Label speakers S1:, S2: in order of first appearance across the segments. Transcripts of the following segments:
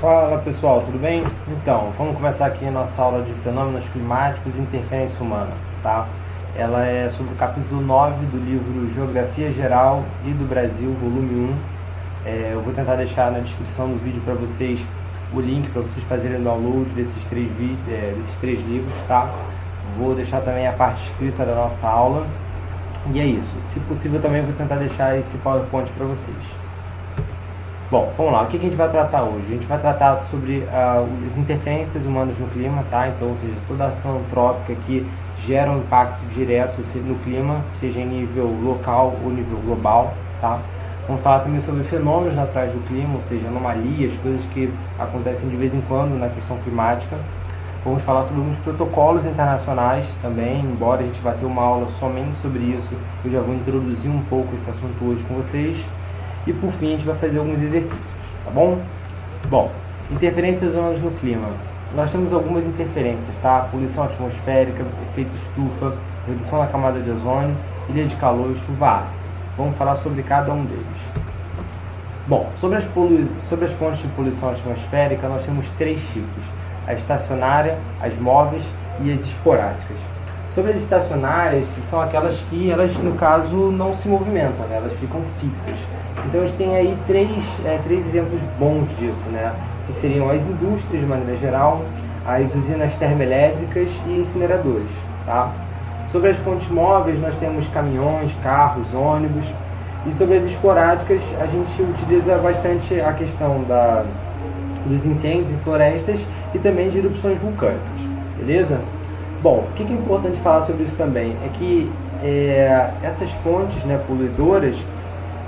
S1: Fala pessoal, tudo bem? Então, vamos começar aqui a nossa aula de fenômenos climáticos e interferência humana, tá? Ela é sobre o capítulo 9 do livro Geografia Geral e do Brasil, volume 1. Eu vou tentar deixar na descrição do vídeo para vocês o link para vocês fazerem download desses três livros, tá? Vou deixar também a parte escrita da nossa aula. E é isso. Se possível também vou tentar deixar esse PowerPoint para vocês. Bom, vamos lá, o que a gente vai tratar hoje? A gente vai tratar sobre as interferências humanas no clima, tá? Então, ou seja, toda ação antrópica que gera um impacto direto no clima, seja em nível local ou nível global, tá? Vamos falar também sobre fenômenos naturais do clima, ou seja, anomalias, coisas que acontecem de vez em quando na questão climática. Vamos falar sobre alguns protocolos internacionais também, embora a gente vá ter uma aula somente sobre isso, eu já vou introduzir um pouco esse assunto hoje com vocês. E por fim a gente vai fazer alguns exercícios, tá bom? Bom, interferências humanas no clima. Nós temos algumas interferências, tá? Poluição atmosférica, efeito estufa, redução da camada de ozônio, ilha de calor e chuva ácida. Vamos falar sobre cada um deles. Bom, sobre as fontes de poluição atmosférica nós temos três tipos: a estacionária, as móveis e as esporádicas. Sobre as estacionárias, são aquelas que elas, no caso, não se movimentam, né? Elas ficam fixas. Então a gente tem aí três exemplos bons disso, né? Que seriam as indústrias de maneira geral, as usinas termoelétricas e incineradores, tá? Sobre as fontes móveis nós temos caminhões, carros, ônibus. E sobre as esporádicas a gente utiliza bastante a questão dos incêndios em florestas e também de erupções vulcânicas, beleza? Bom, o que é importante falar sobre isso também é que essas fontes, né, poluidoras,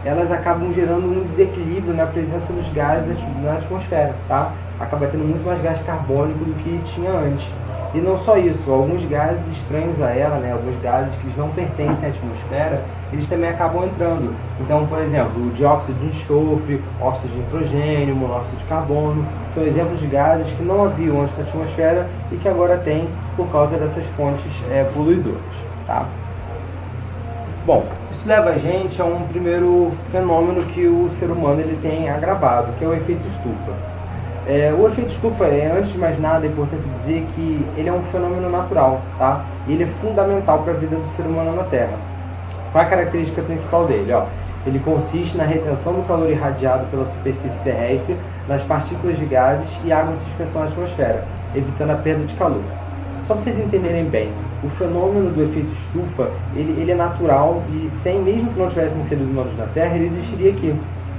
S1: elas acabam gerando um desequilíbrio na presença dos gases na atmosfera, tá? Acaba tendo muito mais gás carbônico do que tinha antes. E não só isso, alguns gases estranhos a ela, né, alguns gases que não pertencem à atmosfera, eles também acabam entrando. Então, por exemplo, o dióxido de enxofre, óxido de nitrogênio, monóxido de carbono, são exemplos de gases que não haviam antes na atmosfera e que agora tem por causa dessas fontes poluidoras, tá? Bom, isso leva a gente a um primeiro fenômeno que o ser humano ele tem agravado, que é o efeito estufa. O efeito estufa, antes de mais nada, é importante dizer que ele é um fenômeno natural, tá? E ele é fundamental para a vida do ser humano na Terra. Qual é a característica principal dele? Ele consiste na retenção do calor irradiado pela superfície terrestre, nas partículas de gases e água em suspensão na atmosfera, evitando a perda de calor. Só para vocês entenderem bem, o fenômeno do efeito estufa, ele é natural e mesmo que não tivéssemos seres humanos na Terra, ele existiria aqui.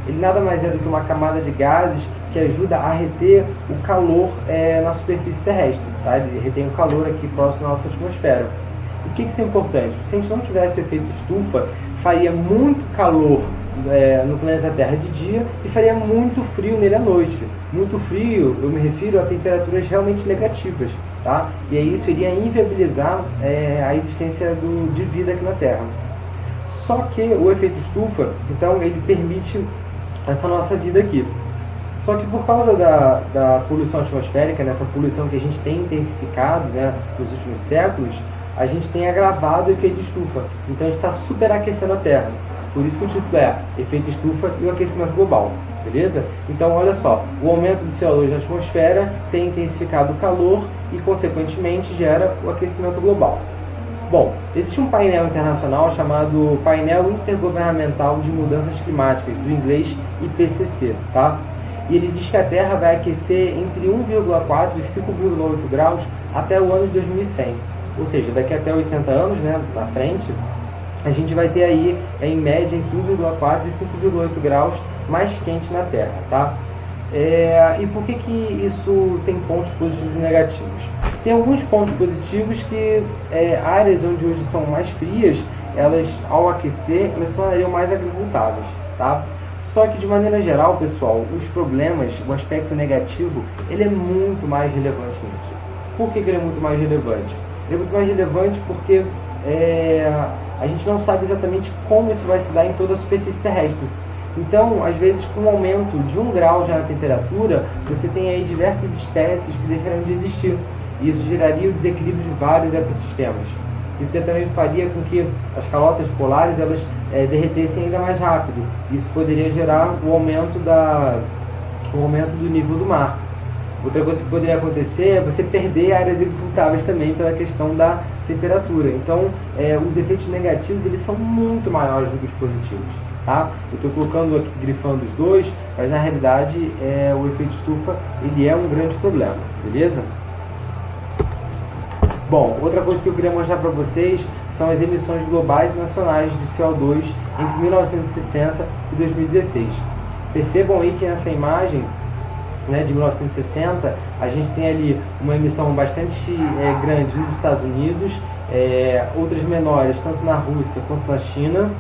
S1: Ele nada mais é do que uma camada de gases que ajuda a reter o calor na superfície terrestre, tá? Ele retém o calor aqui próximo da nossa atmosfera. E por que isso é importante? Se a gente não tivesse o efeito estufa, faria muito calor no planeta Terra de dia e faria muito frio nele à noite. Muito frio, eu me refiro a temperaturas realmente negativas, tá? E aí isso iria inviabilizar a existência de vida aqui na Terra. Só que o efeito estufa, então, ele permite essa nossa vida aqui. Só que por causa da poluição atmosférica, nessa poluição que a gente tem intensificado, né, nos últimos séculos, a gente tem agravado o efeito estufa. Então a gente está superaquecendo a Terra. Por isso que o título é Efeito Estufa e o Aquecimento Global, beleza? Então olha só, o aumento do CO2 na atmosfera tem intensificado o calor e consequentemente gera o aquecimento global. Bom, existe um painel internacional chamado Painel Intergovernamental de Mudanças Climáticas, do inglês IPCC, tá? E ele diz que a Terra vai aquecer entre 1,4 e 5,8 graus até o ano de 2100. Ou seja, daqui até 80 anos, né, na frente, a gente vai ter aí, em média, entre 1,4 e 5,8 graus mais quente na Terra, tá? E por que isso tem pontos positivos e negativos? Tem alguns pontos positivos que áreas onde hoje são mais frias, elas, ao aquecer, elas se tornariam mais agricultáveis, tá? Só que, de maneira geral, pessoal, os problemas, o aspecto negativo, ele é muito mais relevante nisso. Por que ele é muito mais relevante? Ele é muito mais relevante porque a gente não sabe exatamente como isso vai se dar em toda a superfície terrestre. Então, às vezes, com um aumento de 1 grau já na temperatura, você tem aí diversas espécies que deixarão de existir. E isso geraria o desequilíbrio de vários ecossistemas. Isso também faria com que as calotas polares derretessem ainda mais rápido. Isso poderia gerar o aumento com o aumento do nível do mar. Outra coisa que poderia acontecer é você perder áreas agricultáveis também pela questão da temperatura. Então, os efeitos negativos eles são muito maiores do que os positivos. Tá? Eu estou colocando aqui, grifando os dois, mas na realidade o efeito estufa ele é um grande problema, beleza? Bom, outra coisa que eu queria mostrar para vocês são as emissões globais e nacionais de CO2 entre 1960 e 2016. Percebam aí que nessa imagem, né, de 1960, a gente tem ali uma emissão bastante grande nos Estados Unidos, outras menores tanto na Rússia quanto na China,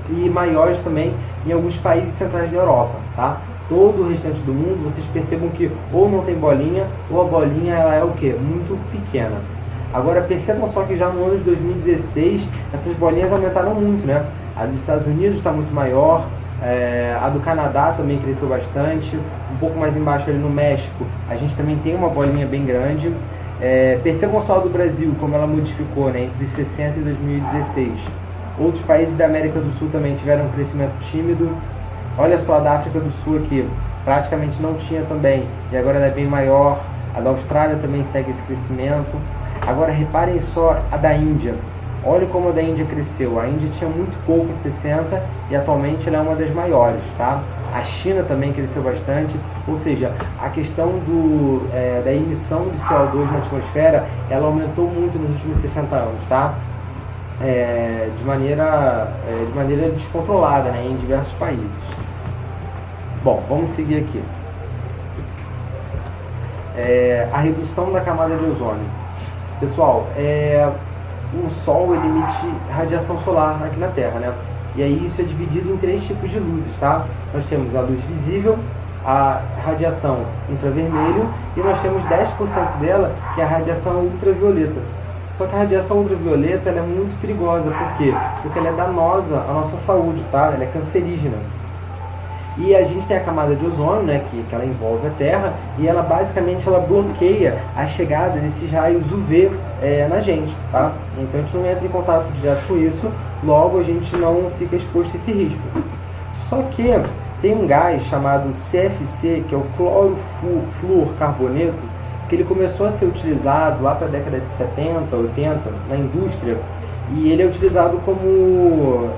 S1: e maiores também em alguns países centrais da Europa, tá? Todo o restante do mundo, vocês percebam que ou não tem bolinha, ou a bolinha ela é o que? Muito pequena. Agora percebam só que já no ano de 2016, essas bolinhas aumentaram muito, né? A dos Estados Unidos está muito maior, a do Canadá também cresceu bastante, um pouco mais embaixo ali no México, a gente também tem uma bolinha bem grande. Percebam só a do Brasil, como ela modificou, né, entre 60 e 2016. Outros países da América do Sul também tiveram um crescimento tímido. Olha só a da África do Sul aqui, praticamente não tinha também, e agora ela é bem maior. A da Austrália também segue esse crescimento. Agora reparem só a da Índia. Olha como a da Índia cresceu. A Índia tinha muito pouco em 60 e atualmente ela é uma das maiores, tá? A China também cresceu bastante, ou seja, a questão da emissão de CO2 na atmosfera, ela aumentou muito nos últimos 60 anos, tá? De maneira descontrolada, né, em diversos países. Bom, vamos seguir aqui. A redução da camada de ozônio. Pessoal, o Sol ele emite radiação solar aqui na Terra, né? E aí isso é dividido em 3 tipos de luzes, tá? Nós temos a luz visível, a radiação infravermelho e nós temos 10% dela que é a radiação ultravioleta. Só que a radiação ultravioleta ela é muito perigosa, por quê? Porque ela é danosa à nossa saúde, tá? Ela é cancerígena. E a gente tem a camada de ozônio, né, que ela envolve a Terra, e ela basicamente bloqueia a chegada desses raios UV na gente, tá? Então a gente não entra em contato direto com isso, logo a gente não fica exposto a esse risco. Só que tem um gás chamado CFC, que é o clorofluorcarboneto, que ele começou a ser utilizado lá para a década de 70, 80, na indústria, e ele é utilizado como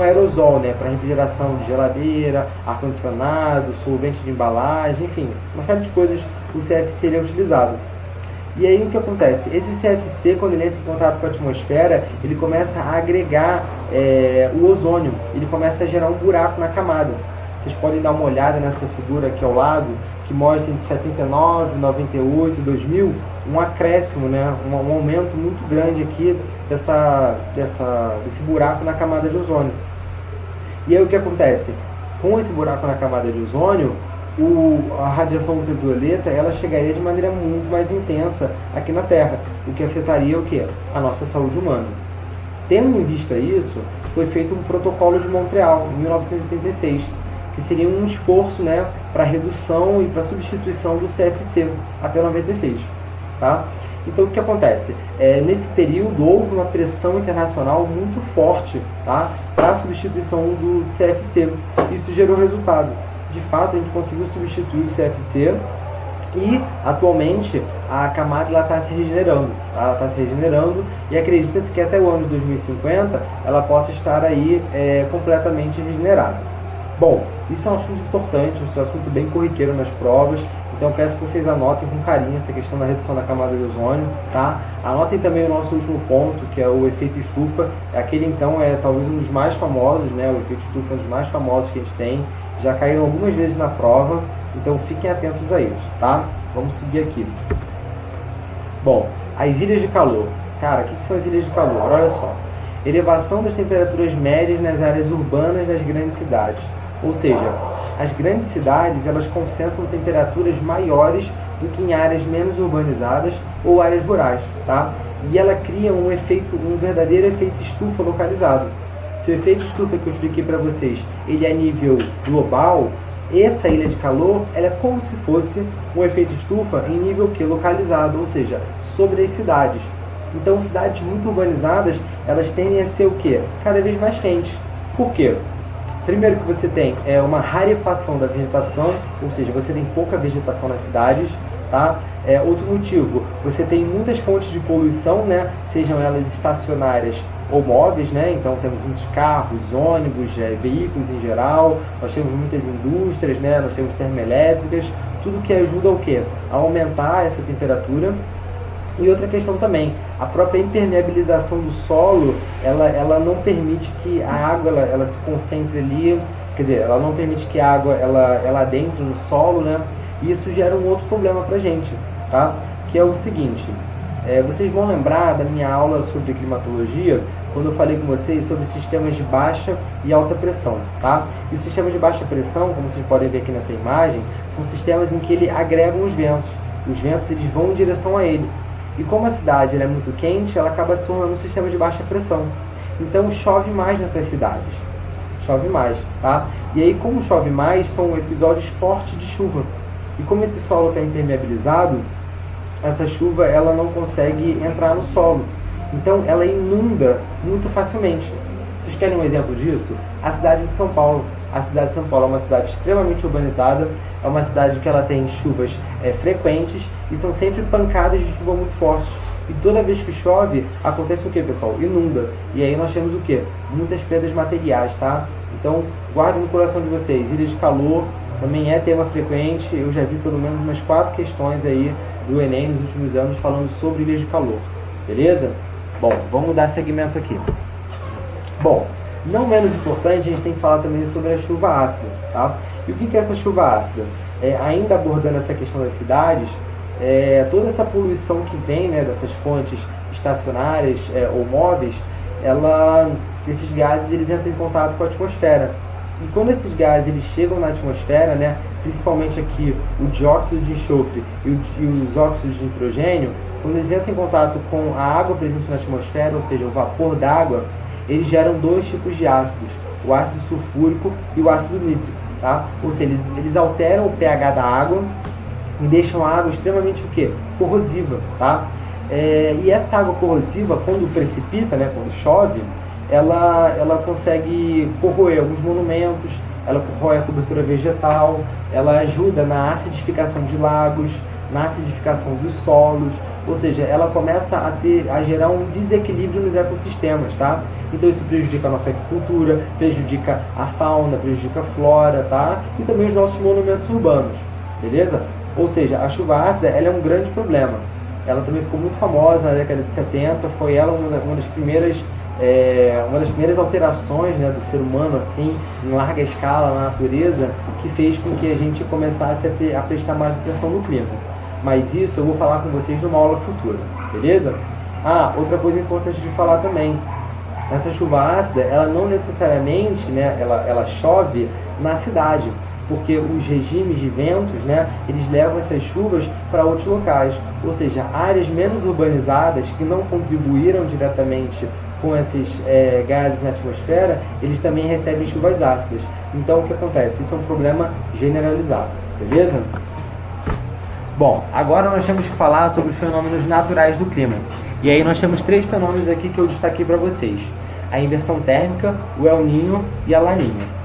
S1: aerosol, né, para refrigeração de geladeira, ar-condicionado, solvente de embalagem, enfim, uma série de coisas o CFC ele é utilizado. E aí o que acontece? Esse CFC, quando ele entra em contato com a atmosfera, ele começa a agregar o ozônio, ele começa a gerar um buraco na camada. Vocês podem dar uma olhada nessa figura aqui ao lado, que mostra entre 79, 98 e 2000, um acréscimo, né, um aumento muito grande aqui desse buraco na camada de ozônio. E aí o que acontece? Com esse buraco na camada de ozônio, a radiação ultravioleta ela chegaria de maneira muito mais intensa aqui na Terra, o que afetaria o quê? A nossa saúde humana. Tendo em vista isso, foi feito um protocolo de Montreal, em 1986, que seria um esforço, né, para redução e para substituição do CFC até 96. Tá? Então o que acontece? Nesse período houve uma pressão internacional muito forte, tá, para a substituição do CFC. Isso gerou resultado. De fato a gente conseguiu substituir o CFC e atualmente a camada está se regenerando. Tá? Ela está se regenerando e acredita-se que até o ano de 2050 ela possa estar aí completamente regenerada. Bom, isso é um assunto importante, um assunto bem corriqueiro nas provas, então peço que vocês anotem com carinho essa questão da redução da camada de ozônio, tá? Anotem também o nosso último ponto, que é o efeito estufa. Aquele então é talvez um dos mais famosos, né? O efeito estufa é um dos mais famosos que a gente tem, já caíram algumas vezes na prova, então fiquem atentos a isso, tá? Vamos seguir aqui. Bom, as ilhas de calor. Cara, o que são as ilhas de calor? Olha só. Elevação das temperaturas médias nas áreas urbanas das grandes cidades. Ou seja, as grandes cidades elas concentram temperaturas maiores do que em áreas menos urbanizadas ou áreas rurais, tá? E ela cria um verdadeiro efeito estufa localizado. Se o efeito estufa que eu expliquei para vocês, ele é a nível global, essa ilha de calor ela é como se fosse um efeito estufa em nível localizado, ou seja, sobre as cidades. Então, cidades muito urbanizadas, elas tendem a ser o quê? Cada vez mais quentes. Por quê? Primeiro que você tem uma rarefação da vegetação, ou seja, você tem pouca vegetação nas cidades, tá? Outro motivo, você tem muitas fontes de poluição, né? Sejam elas estacionárias ou móveis, né? Então temos muitos carros, ônibus, veículos em geral, nós temos muitas indústrias, né? Nós temos termoelétricas, tudo que ajuda o quê? A aumentar essa temperatura. E outra questão também, a própria impermeabilização do solo, ela não permite que a água ela se concentre ali, quer dizer, ela não permite que a água ela adentre no solo, né? E isso gera um outro problema pra gente, tá? Que é o seguinte, vocês vão lembrar da minha aula sobre climatologia, quando eu falei com vocês sobre sistemas de baixa e alta pressão, tá? E os sistemas de baixa pressão, como vocês podem ver aqui nessa imagem, são sistemas em que ele agregam os ventos. Os ventos eles vão em direção a ele. E como a cidade ela é muito quente, ela acaba se tornando um sistema de baixa pressão. Então chove mais nessas cidades. Chove mais, tá? E aí como chove mais, são episódios fortes de chuva. E como esse solo está impermeabilizado, essa chuva ela não consegue entrar no solo. Então ela inunda muito facilmente. Vocês querem um exemplo disso? A cidade de São Paulo. A cidade de São Paulo é uma cidade extremamente urbanizada, é uma cidade que ela tem chuvas frequentes e são sempre pancadas de chuva muito fortes. E toda vez que chove, acontece o que, pessoal? Inunda. E aí nós temos o que? Muitas perdas materiais, tá? Então, guardem no coração de vocês. Ilha de calor também é tema frequente. Eu já vi pelo menos umas 4 questões aí do Enem nos últimos anos falando sobre ilhas de calor. Beleza? Bom, vamos dar seguimento aqui. Bom, não menos importante, a gente tem que falar também sobre a chuva ácida, tá? E o que é essa chuva ácida? Ainda abordando essa questão das cidades, toda essa poluição que vem, né, dessas fontes estacionárias ou móveis, esses gases eles entram em contato com a atmosfera. E quando esses gases eles chegam na atmosfera, né, principalmente aqui o dióxido de enxofre e os óxidos de nitrogênio, quando eles entram em contato com a água presente na atmosfera, ou seja, o vapor d'água, eles geram 2 tipos de ácidos, o ácido sulfúrico e o ácido nítrico, tá? Ou seja, eles alteram o pH da água e deixam a água extremamente o quê? Corrosiva, tá? E essa água corrosiva, quando precipita, né, quando chove, ela consegue corroer alguns monumentos, ela corrói a cobertura vegetal, ela ajuda na acidificação de lagos, na acidificação dos solos, ou seja, ela começa a gerar um desequilíbrio nos ecossistemas, tá? Então isso prejudica a nossa agricultura, prejudica a fauna, prejudica a flora, tá? E também os nossos monumentos urbanos, beleza? Ou seja, a chuva ácida ela é um grande problema. Ela também ficou muito famosa na década de 70, foi ela uma das primeiras alterações, né, do ser humano assim, em larga escala na natureza, que fez com que a gente começasse a prestar mais atenção no clima. Mas isso eu vou falar com vocês numa aula futura, beleza? Outra coisa importante de falar também, essa chuva ácida, ela não necessariamente, né, ela chove na cidade, porque os regimes de ventos, né, eles levam essas chuvas para outros locais, ou seja, áreas menos urbanizadas que não contribuíram diretamente com esses gases na atmosfera, eles também recebem chuvas ácidas. Então o que acontece? Isso é um problema generalizado, beleza? Bom, agora nós temos que falar sobre os fenômenos naturais do clima. E aí nós temos 3 fenômenos aqui que eu destaquei para vocês. A inversão térmica, o El Niño e a Laninha.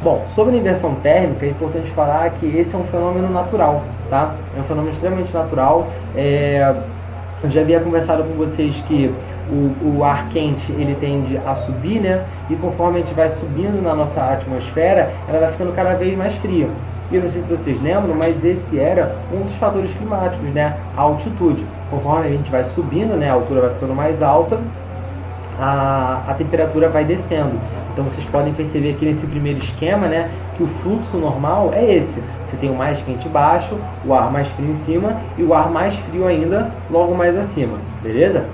S1: Bom, sobre a inversão térmica, é importante falar que esse é um fenômeno natural, tá? É um fenômeno extremamente natural. Eu já havia conversado com vocês que o ar quente ele tende a subir, né? E conforme a gente vai subindo na nossa atmosfera, ela vai ficando cada vez mais fria. E eu não sei se vocês lembram, mas esse era um dos fatores climáticos, né? A altitude. Conforme a gente vai subindo, né? A altura vai ficando mais alta, a temperatura vai descendo. Então vocês podem perceber aqui nesse primeiro esquema, né, que o fluxo normal é esse. Você tem o mais quente baixo, o ar mais frio em cima e o ar mais frio ainda logo mais acima, beleza?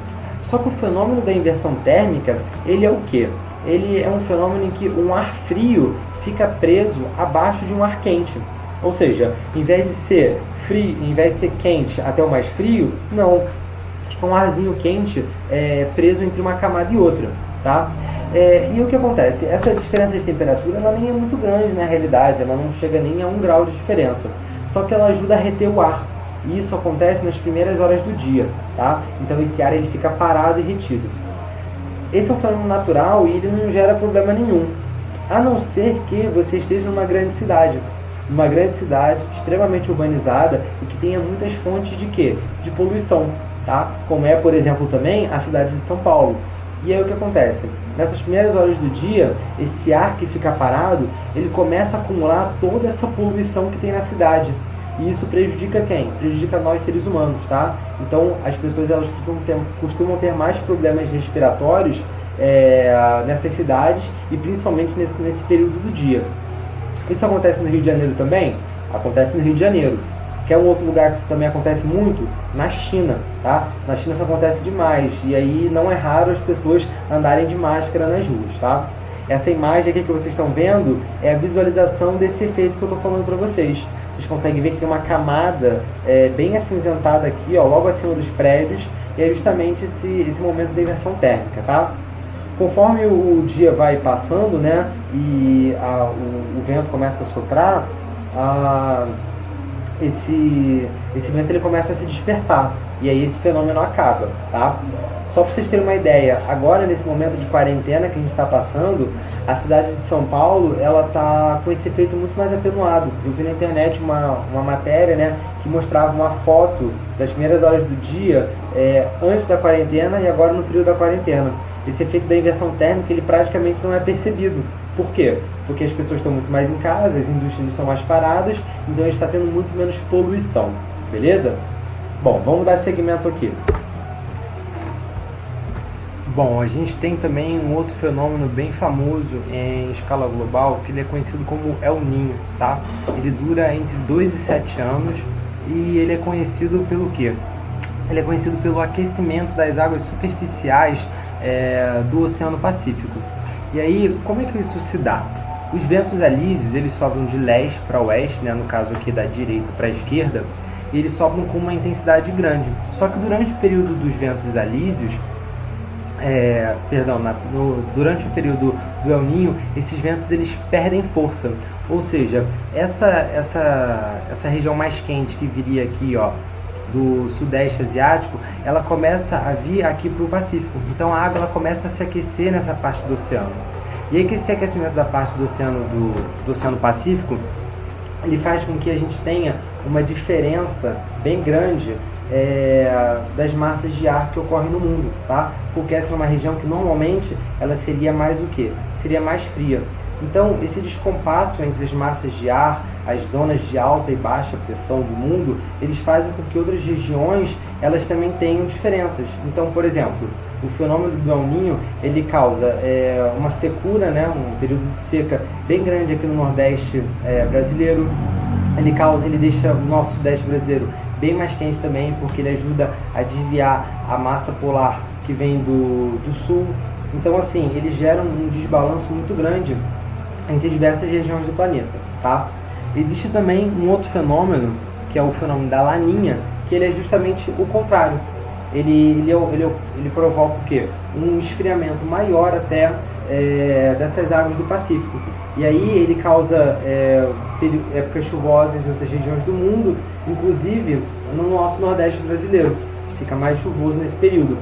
S1: Só que o fenômeno da inversão térmica, ele é o quê? Ele é um fenômeno em que um ar frio fica preso abaixo de um ar quente. Ou seja, em vez de ser frio, em vez de ser quente até o mais frio, não. Fica um arzinho quente preso entre uma camada e outra, tá? E o que acontece? Essa diferença de temperatura ela nem é muito grande na realidade, ela não chega nem a 1 grau de diferença. Só que ela ajuda a reter o ar. E isso acontece nas primeiras horas do dia, tá? Então esse ar ele fica parado e retido. Esse é um fenômeno natural e ele não gera problema nenhum. a não ser que você esteja numa grande cidade extremamente urbanizada e que tenha muitas fontes de quê? De poluição, tá? Como é, por exemplo, também a cidade de São Paulo. E aí o que acontece? Nessas primeiras horas do dia, esse ar que fica parado, ele começa a acumular toda essa poluição que tem na cidade. E isso prejudica quem? Prejudica nós seres humanos, tá? Então as pessoas elas costumam ter mais problemas respiratórios nessas cidades e principalmente nesse período do dia. Isso acontece no Rio de Janeiro também? Acontece no Rio de Janeiro. Quer um outro lugar que isso também acontece muito? Na China, tá? Na China isso acontece demais. E aí não é raro as pessoas andarem de máscara nas ruas, tá? Essa imagem aqui que vocês estão vendo é a visualização desse efeito que eu estou falando para vocês. Vocês conseguem ver que tem uma camada bem acinzentada aqui, ó, logo acima dos prédios. E é justamente esse momento da inversão térmica, tá? Conforme o dia vai passando, né, e o vento começa a soprar, esse vento ele começa a se dispersar e aí esse fenômeno acaba, tá? Só para vocês terem uma ideia, agora nesse momento de quarentena que a gente está passando, a cidade de São Paulo ela está com esse efeito muito mais atenuado. Eu vi na internet uma matéria, né, que mostrava uma foto das primeiras horas do dia antes da quarentena e agora no período da quarentena. Esse efeito da inversão térmica ele praticamente não é percebido. Por quê? Porque as pessoas estão muito mais em casa, as indústrias estão mais paradas, então a gente está tendo muito menos poluição, beleza? Bom, vamos dar seguimento aqui. Bom, a gente tem também um outro fenômeno bem famoso em escala global, que ele é conhecido como El Niño, tá? Ele dura entre 2 e 7 anos e ele é conhecido pelo quê? Ele é conhecido pelo aquecimento das águas superficiais do Oceano Pacífico. E aí, como é que isso se dá? Os ventos alísios, eles sopram de leste para oeste, né, no caso aqui da direita para a esquerda, e eles sopram com uma intensidade grande. Só que durante o período dos ventos alísios, durante o período do El Niño, esses ventos eles perdem força. Ou seja, essa região mais quente que viria aqui, ó, do sudeste asiático, ela começa a vir aqui para o Pacífico. Então a água ela começa a se aquecer nessa parte do oceano. E aí que esse aquecimento da parte do Oceano Pacífico, ele faz com que a gente tenha uma diferença bem grande das massas de ar que ocorrem no mundo, tá? Porque essa é uma região que normalmente ela seria mais o quê? Seria mais fria. Então, esse descompasso entre as massas de ar, as zonas de alta e baixa pressão do mundo, eles fazem com que outras regiões, elas também tenham diferenças. Então, por exemplo, o fenômeno do El Niño, ele causa uma secura, né, um período de seca bem grande aqui no Nordeste brasileiro. Ele deixa o nosso Sudeste brasileiro bem mais quente também, porque ele ajuda a desviar a massa polar que vem do Sul. Então, assim, ele gera um desbalanço muito grande entre diversas regiões do planeta, tá? Existe também um outro fenômeno, que é o fenômeno da Laninha, que ele é justamente o contrário. Ele provoca o quê? Um esfriamento maior até dessas águas do Pacífico. E aí ele causa épocas chuvosas em outras regiões do mundo, inclusive no nosso Nordeste brasileiro. Fica mais chuvoso nesse período.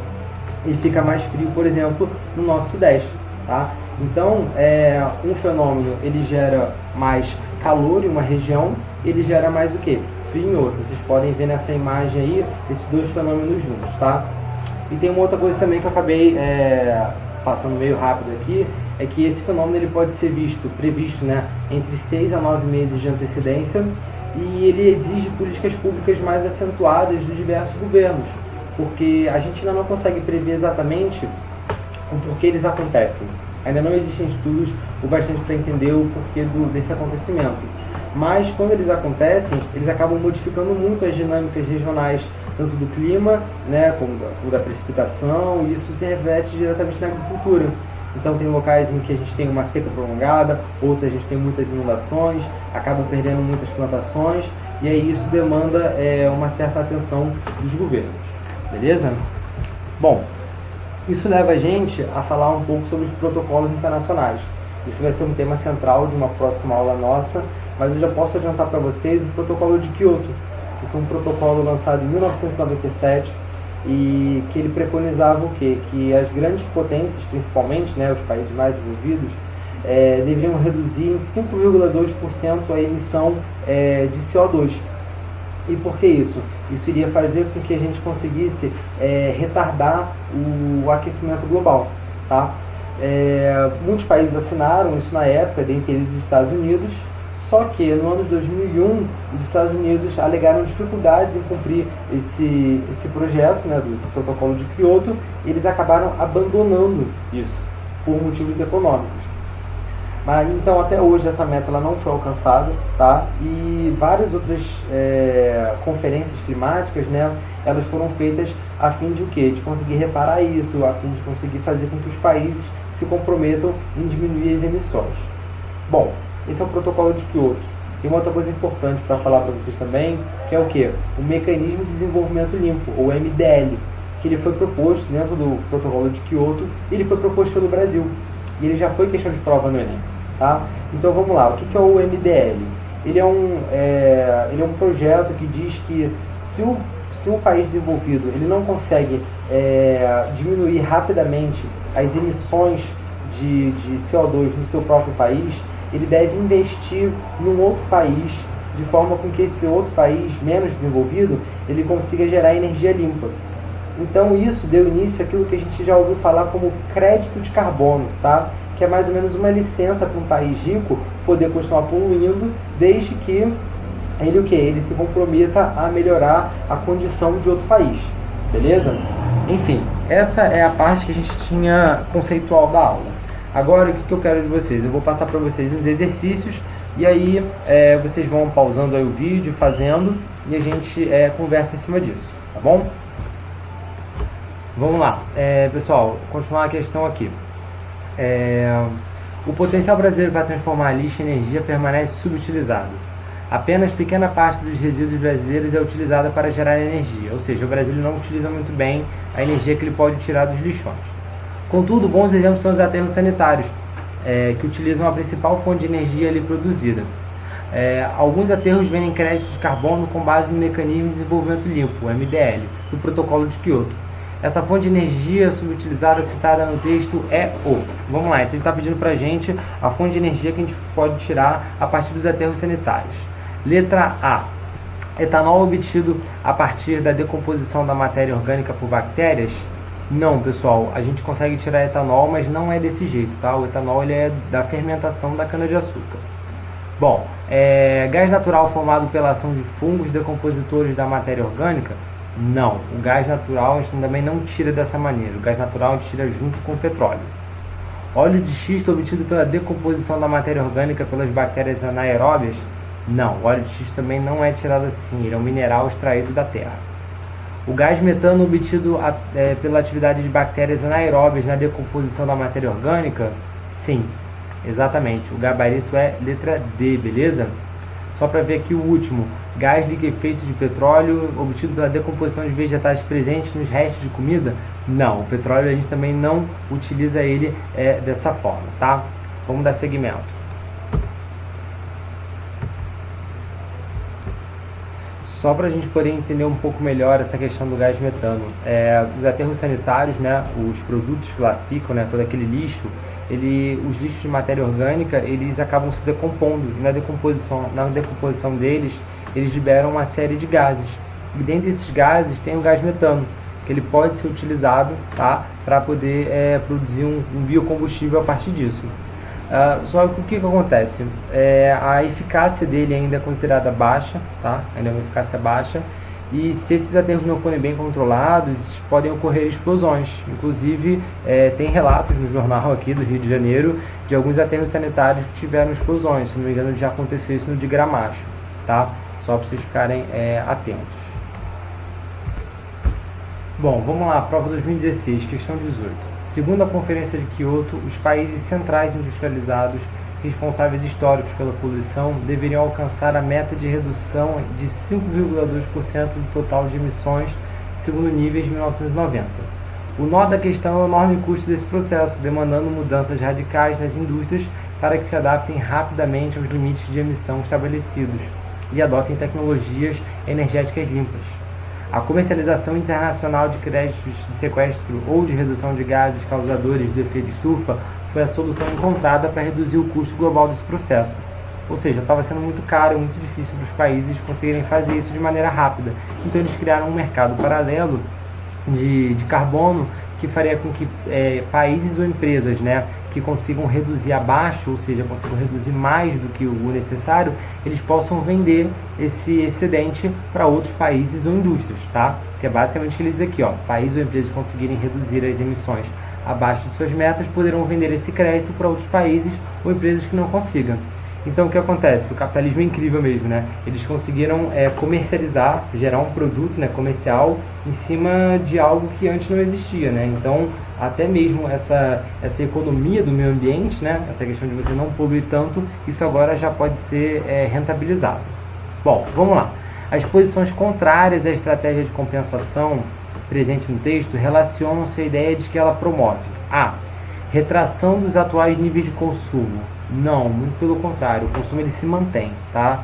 S1: Ele fica mais frio, por exemplo, no nosso Sudeste, tá? Então, um fenômeno, ele gera mais calor em uma região, ele gera mais o quê? Frio em outra. Vocês podem ver nessa imagem aí, esses dois fenômenos juntos, tá? E tem uma outra coisa também que eu acabei passando meio rápido aqui, é que esse fenômeno ele pode ser previsto, né, entre 6 a 9 meses de antecedência, e ele exige políticas públicas mais acentuadas de diversos governos, porque a gente ainda não consegue prever exatamente o porquê eles acontecem. Ainda não existem estudos o bastante para entender o porquê desse acontecimento. Mas quando eles acontecem, eles acabam modificando muito as dinâmicas regionais, tanto do clima, né, como da precipitação, e isso se reflete diretamente na agricultura. Então tem locais em que a gente tem uma seca prolongada, outros a gente tem muitas inundações, acabam perdendo muitas plantações, e aí isso demanda uma certa atenção dos governos. Beleza? Bom, isso leva a gente a falar um pouco sobre os protocolos internacionais. Isso vai ser um tema central de uma próxima aula nossa, mas eu já posso adiantar para vocês o protocolo de Kyoto, que foi um protocolo lançado em 1997 e que ele preconizava o quê? Que as grandes potências, principalmente, né, os países mais desenvolvidos, deveriam reduzir em 5,2% a emissão de CO2. E por que isso? Isso iria fazer com que a gente conseguisse retardar o aquecimento global. Tá? Muitos países assinaram isso na época, dentre eles os Estados Unidos, só que no ano de 2001 os Estados Unidos alegaram dificuldades em cumprir esse projeto, né, do protocolo de Kyoto, e eles acabaram abandonando isso por motivos econômicos. Mas então até hoje essa meta ela não foi alcançada, tá? E várias outras conferências climáticas, né, elas foram feitas a fim de o quê? De conseguir reparar isso, a fim de conseguir fazer com que os países se comprometam em diminuir as emissões. Bom, esse é o protocolo de Kyoto. Tem uma outra coisa importante para falar para vocês também, que é o quê? O Mecanismo de Desenvolvimento Limpo, ou MDL, que ele foi proposto dentro do protocolo de Kyoto, e ele foi proposto pelo Brasil. E ele já foi questão de prova no Enem. Tá? Então vamos lá, o que é o MDL? Ele é um projeto que diz que se um país desenvolvido ele não consegue diminuir rapidamente as emissões de CO2 no seu próprio país, ele deve investir num outro país, de forma com que esse outro país menos desenvolvido ele consiga gerar energia limpa. Então isso deu início àquilo que a gente já ouviu falar como crédito de carbono, tá? Que é mais ou menos uma licença para um país rico poder continuar poluindo, desde que ele se comprometa a melhorar a condição de outro país, beleza? Enfim, essa é a parte que a gente tinha conceitual da aula. Agora, o que eu quero de vocês? Eu vou passar para vocês uns exercícios, e aí vocês vão pausando aí o vídeo, fazendo, e a gente conversa em cima disso, tá bom? Vamos lá, pessoal, continuar a questão aqui. O potencial brasileiro para transformar a lixo em energia permanece subutilizado. Apenas pequena parte dos resíduos brasileiros é utilizada para gerar energia, ou seja, o Brasil não utiliza muito bem a energia que ele pode tirar dos lixões. Contudo, bons exemplos são os aterros sanitários, que utilizam a principal fonte de energia ali produzida. Alguns aterros vendem créditos de carbono com base no Mecanismo de Desenvolvimento Limpo, o MDL, do Protocolo de Kyoto. Essa fonte de energia subutilizada citada no texto é o... Vamos lá, então ele está pedindo para a gente a fonte de energia que a gente pode tirar a partir dos aterros sanitários. Letra A. Etanol obtido a partir da decomposição da matéria orgânica por bactérias? Não, pessoal, a gente consegue tirar etanol, mas não é desse jeito, tá? O etanol ele é da fermentação da cana-de-açúcar. Bom, gás natural formado pela ação de fungos decompositores da matéria orgânica? Não, o gás natural a gente também não tira dessa maneira. O gás natural a gente tira junto com o petróleo. Óleo de xisto obtido pela decomposição da matéria orgânica pelas bactérias anaeróbias? Não, o óleo de xisto também não é tirado assim, ele é um mineral extraído da terra. O gás metano obtido pela atividade de bactérias anaeróbias na decomposição da matéria orgânica? Sim, exatamente, o gabarito é letra D, beleza? Só para ver aqui o último, gás liquefeito de petróleo obtido pela decomposição de vegetais presentes nos restos de comida? Não, o petróleo a gente também não utiliza ele dessa forma, tá? Vamos dar seguimento. Só para a gente poder entender um pouco melhor essa questão do gás metano, os aterros sanitários, né, os produtos que lá ficam, né, todo aquele lixo, os lixos de matéria orgânica, eles acabam se decompondo, e na decomposição deles, eles liberam uma série de gases. E dentre esses gases tem o gás metano, que ele pode ser utilizado, tá, para poder produzir um biocombustível a partir disso. Só que o que acontece? A eficácia dele ainda é considerada baixa, tá? Ainda é uma eficácia baixa, e se esses aterros não forem bem controlados, podem ocorrer explosões. Inclusive, tem relatos no jornal aqui do Rio de Janeiro de alguns aterros sanitários que tiveram explosões. Se não me engano, já aconteceu isso no de Gramacho, tá? Só para vocês ficarem atentos. Bom, vamos lá, prova 2016, questão 18. Segundo a Conferência de Kyoto, os países centrais industrializados responsáveis históricos pela poluição deveriam alcançar a meta de redução de 5,2% do total de emissões, segundo níveis de 1990. O nó da questão é o enorme custo desse processo, demandando mudanças radicais nas indústrias para que se adaptem rapidamente aos limites de emissão estabelecidos e adotem tecnologias energéticas limpas. A comercialização internacional de créditos de sequestro ou de redução de gases causadores do efeito estufa foi a solução encontrada para reduzir o custo global desse processo. Ou seja, estava sendo muito caro e muito difícil para os países conseguirem fazer isso de maneira rápida. Então eles criaram um mercado paralelo de carbono que faria com que países ou empresas, né, que consigam reduzir abaixo, ou seja, consigam reduzir mais do que o necessário, eles possam vender esse excedente para outros países ou indústrias, tá? Que é basicamente o que ele diz aqui, ó, países ou empresas conseguirem reduzir as emissões abaixo de suas metas, poderão vender esse crédito para outros países ou empresas que não consigam. Então o que acontece? O capitalismo é incrível mesmo, né? Eles conseguiram comercializar, gerar um produto, né, comercial em cima de algo que antes não existia, né? Então até mesmo essa economia do meio ambiente, né, essa questão de você não poluir tanto, isso agora já pode ser rentabilizado. Bom, vamos lá. As posições contrárias à estratégia de compensação presente no texto relacionam-se à ideia de que ela promove a retração dos atuais níveis de consumo. Não, muito pelo contrário, o consumo ele se mantém, tá?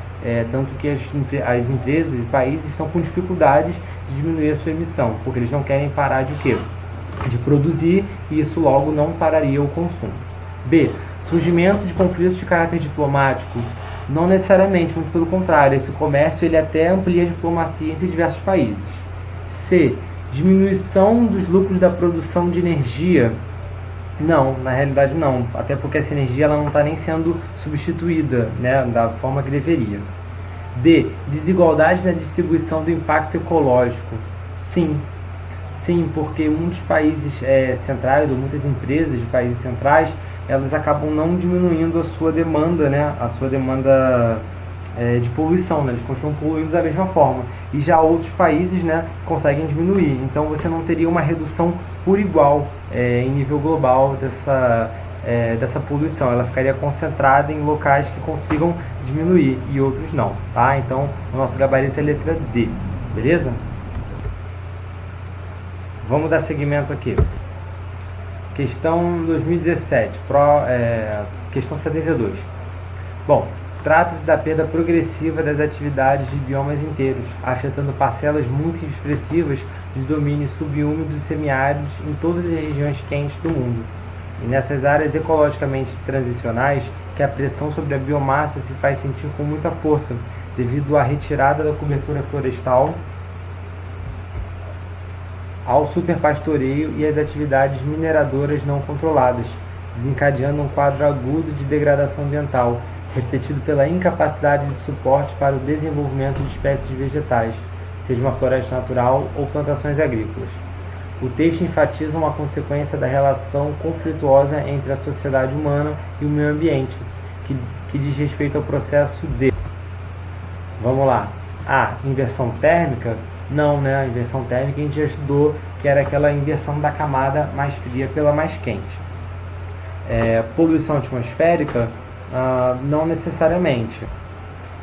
S1: Tanto que as empresas e países estão com dificuldades de diminuir a sua emissão, porque eles não querem parar de quê? De produzir, e isso logo não pararia o consumo. B. Surgimento de conflitos de caráter diplomático. Não necessariamente, muito pelo contrário, esse comércio ele até amplia a diplomacia entre diversos países. C. Diminuição dos lucros da produção de energia. Não, na realidade não, até porque essa energia ela não está nem sendo substituída, né, da forma que deveria. D. Desigualdade na distribuição do impacto ecológico. Sim, porque muitos países centrais, ou muitas empresas de países centrais, elas acabam não diminuindo a sua demanda, né, de poluição, né, eles continuam poluindo da mesma forma. E já outros países, né, conseguem diminuir. Então você não teria uma redução por igual em nível global dessa poluição. Ela ficaria concentrada em locais que consigam diminuir e outros não, tá? Então o nosso gabarito é a letra D, beleza? Vamos dar seguimento aqui. Questão 2017, questão 72. Bom, trata-se da perda progressiva das atividades de biomas inteiros, afetando parcelas muito expressivas de domínios subúmidos e semiáridos em todas as regiões quentes do mundo. E nessas áreas ecologicamente transicionais, que a pressão sobre a biomassa se faz sentir com muita força, devido à retirada da cobertura florestal, ao superpastoreio e às atividades mineradoras não controladas, desencadeando um quadro agudo de degradação ambiental, repetido pela incapacidade de suporte para o desenvolvimento de espécies vegetais, seja uma floresta natural ou plantações agrícolas. O texto enfatiza uma consequência da relação conflituosa entre a sociedade humana e o meio ambiente, que diz respeito ao processo de... Vamos lá. A. Inversão térmica? Não, né? A inversão térmica a gente já estudou, que era aquela inversão da camada mais fria pela mais quente. Poluição atmosférica? Não necessariamente.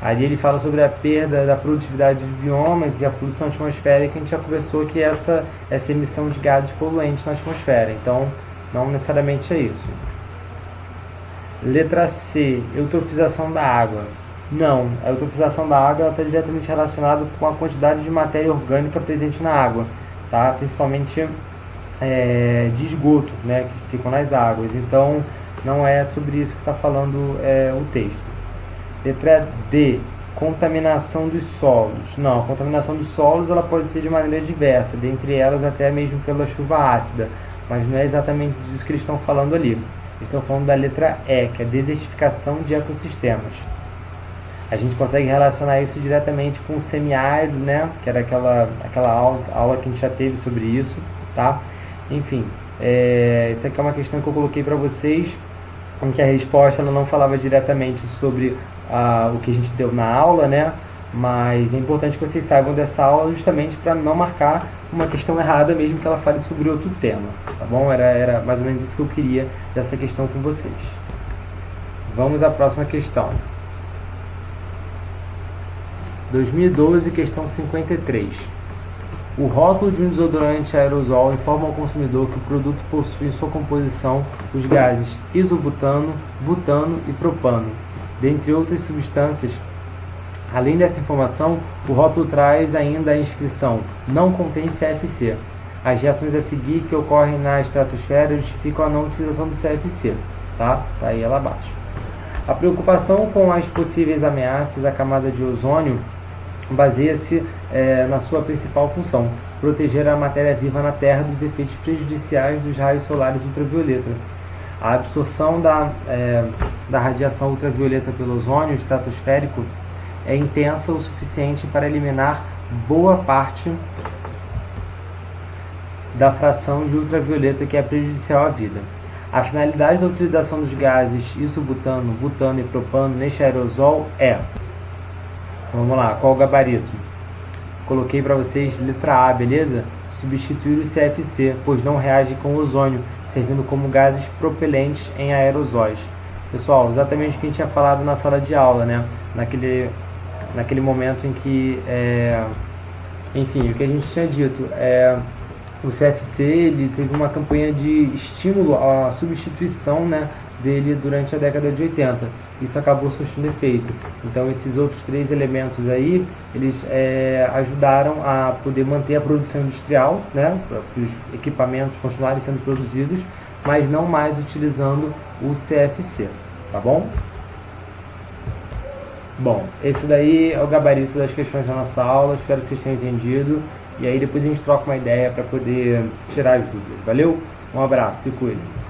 S1: Ali ele fala sobre a perda da produtividade de biomas e a poluição atmosférica. A gente já conversou que essa emissão de gases poluentes na atmosfera. Então, não necessariamente é isso. Letra C. Eutrofização da água. Não, a eutrofização da água está diretamente relacionada com a quantidade de matéria orgânica presente na água, tá? Principalmente de esgoto, né, que ficam nas águas. Então, não é sobre isso que está falando o texto. Letra D. Contaminação dos solos. Não, a contaminação dos solos ela pode ser de maneira diversa, dentre elas até mesmo pela chuva ácida, mas não é exatamente disso que eles estão falando ali. Eles estão falando da letra E, que é a desertificação de ecossistemas. A gente consegue relacionar isso diretamente com o semiárido, né? Que era aquela aula que a gente já teve sobre isso, tá? Enfim, isso aqui é uma questão que eu coloquei para vocês, em que a resposta ela não falava diretamente sobre o que a gente deu na aula, né? Mas é importante que vocês saibam dessa aula justamente para não marcar uma questão errada, mesmo que ela fale sobre outro tema, tá bom? Era mais ou menos isso que eu queria dessa questão com vocês. Vamos à próxima questão. 2012, questão 53. O rótulo de um desodorante aerosol informa ao consumidor que o produto possui em sua composição os gases isobutano, butano e propano, dentre outras substâncias. Além dessa informação, o rótulo traz ainda a inscrição "não contém CFC". As reações a seguir que ocorrem na estratosfera justificam a não utilização do CFC. tá? Tá aí ela abaixo. A preocupação com as possíveis ameaças à camada de ozônio baseia-se na sua principal função, proteger a matéria viva na Terra dos efeitos prejudiciais dos raios solares ultravioleta. A absorção da radiação ultravioleta pelo ozônio estratosférico é intensa o suficiente para eliminar boa parte da fração de ultravioleta que é prejudicial à vida. A finalidade da utilização dos gases isobutano, butano e propano neste aerosol é... Vamos lá, qual o gabarito? Coloquei para vocês letra A, beleza? Substituir o CFC, pois não reage com o ozônio, servindo como gases propelentes em aerosóis. Pessoal, exatamente o que a gente tinha falado na sala de aula, né? Naquele momento em que, enfim, o que a gente tinha dito, o CFC ele teve uma campanha de estímulo à substituição, né, dele durante a década de 80. Isso acabou surtindo efeito. Então esses outros 3 elementos aí, eles ajudaram a poder manter a produção industrial, né, para os equipamentos continuarem sendo produzidos, mas não mais utilizando o CFC, tá bom? Bom, esse daí é o gabarito das questões da nossa aula, espero que vocês tenham entendido, e aí depois a gente troca uma ideia para poder tirar as dúvidas, valeu? Um abraço, se cuidem.